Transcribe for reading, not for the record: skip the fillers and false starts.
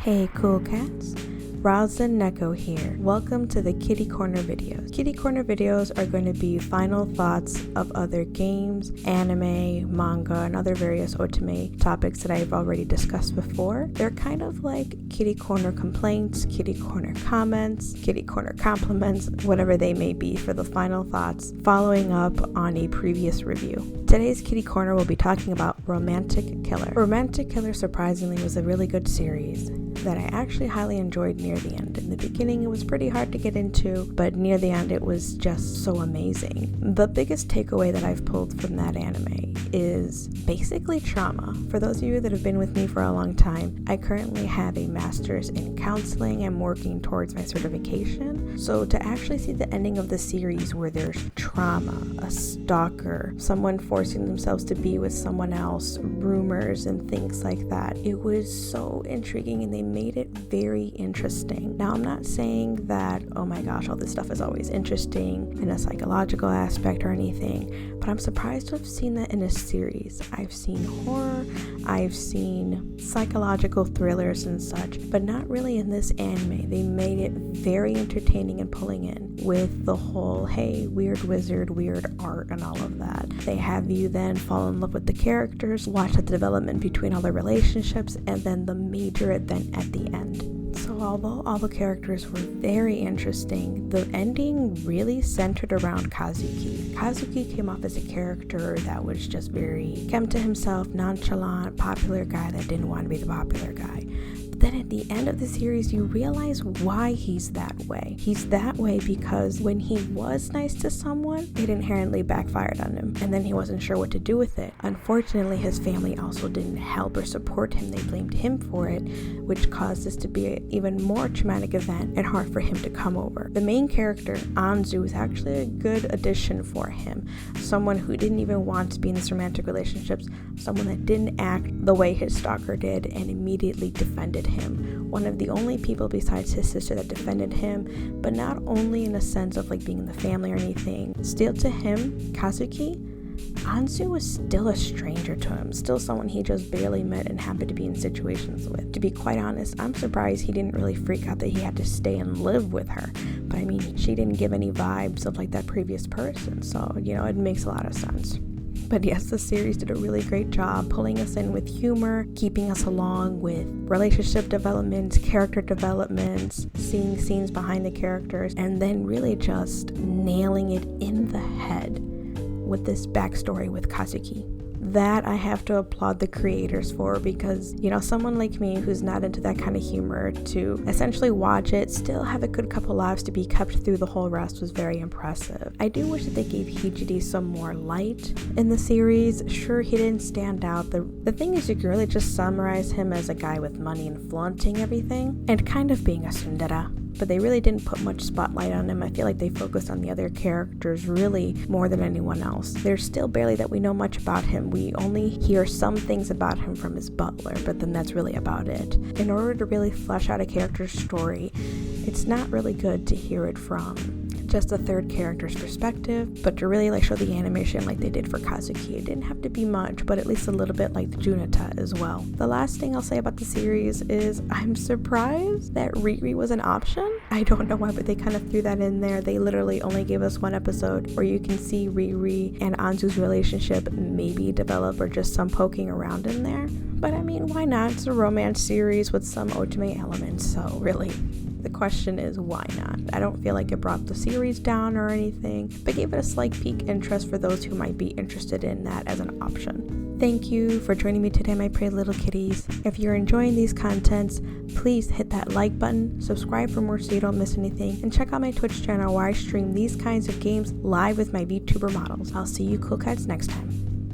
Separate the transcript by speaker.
Speaker 1: Hey cool cats, Roslyn Neko here. Welcome to the Kitty Corner videos. Kitty Corner videos are going to be final thoughts of other games, anime, manga, and other various otome topics that I've already discussed before. They're kind of like Kitty Corner complaints, Kitty Corner comments, Kitty Corner compliments, whatever they may be for the final thoughts following up on a previous review. Today's Kitty Corner will be talking about Romantic Killer. Romantic Killer surprisingly was a really good series that I actually highly enjoyed near the end. In the beginning, it was pretty hard to get into, but near the end, it was just so amazing. The biggest takeaway that I've pulled from that anime is basically trauma. For those of you that have been with me for a long time, I currently have a master's in counseling. I'm working towards my certification. So to actually see the ending of the series where there's trauma, a stalker, someone forcing themselves to be with someone else, rumors and things like that, it was so intriguing and they made it very interesting. Now, I'm not saying that, oh my gosh, all this stuff is always interesting in a psychological aspect or anything, but I'm surprised to have seen that in a series. I've seen horror, I've seen psychological thrillers and such, but not really in this anime. They made it very entertaining and pulling in with the whole, hey, weird wizard, weird art and all of that. They have you then fall in love with the characters, watch the development between all the relationships, and then the major event at the end. So although all the characters were very interesting, the ending really centered around Kazuki. Kazuki came off as a character that was just very kept to himself, nonchalant, popular guy that didn't want to be the popular guy. Then at the end of the series, you realize why he's that way. He's that way because when he was nice to someone, it inherently backfired on him, and then he wasn't sure what to do with it. Unfortunately, his family also didn't help or support him. They blamed him for it, which caused this to be an even more traumatic event and hard for him to come over. The main character, Anzu, is actually a good addition for him. Someone who didn't even want to be in this romantic relationships, someone that didn't act the way his stalker did and immediately defended him. One of the only people besides his sister that defended him, but not only in a sense of like being in the family or anything. Still to him, Kazuki, Anzu was still a stranger to him, still someone he just barely met and happened to be in situations with. To be quite honest, I'm surprised he didn't really freak out that he had to stay and live with her. But I mean, she didn't give any vibes of like that previous person, so it makes a lot of sense. But yes, the series did a really great job pulling us in with humor, keeping us along with relationship development, character developments, seeing scenes behind the characters, and then really just nailing it in the head with this backstory with Kazuki. That I have to applaud the creators for, because someone like me who's not into that kind of humor, to essentially watch it, still have a good couple laughs to be kept through the whole rest was very impressive. I do wish that they gave Hijiri some more light in the series. Sure, he didn't stand out. The thing is, you can really just summarize him as a guy with money and flaunting everything and kind of being a tsundere. But they really didn't put much spotlight on him. I feel like they focused on the other characters really more than anyone else. There's still barely that we know much about him. We only hear some things about him from his butler, but then that's really about it. In order to really flesh out a character's story, it's not really good to hear it from just a third character's perspective, but to really show the animation like they did for Kazuki. It didn't have to be much, but at least a little bit like the Junita as well. The last thing I'll say about the series is I'm surprised that Riri was an option. I don't know why, but they kind of threw that in there. They literally only gave us one episode where you can see Riri and Anzu's relationship maybe develop, or just some poking around in there. But I mean, why not? It's a romance series with some otome elements, so really, the question is why not? I don't feel like it brought the series down or anything, but gave it a slight peak interest for those who might be interested in that as an option. Thank you for joining me today, my pretty little kitties. If you're enjoying these contents, please hit that like button, subscribe for more so you don't miss anything, and check out my Twitch channel where I stream these kinds of games live with my VTuber models. I'll see you cool cats next time.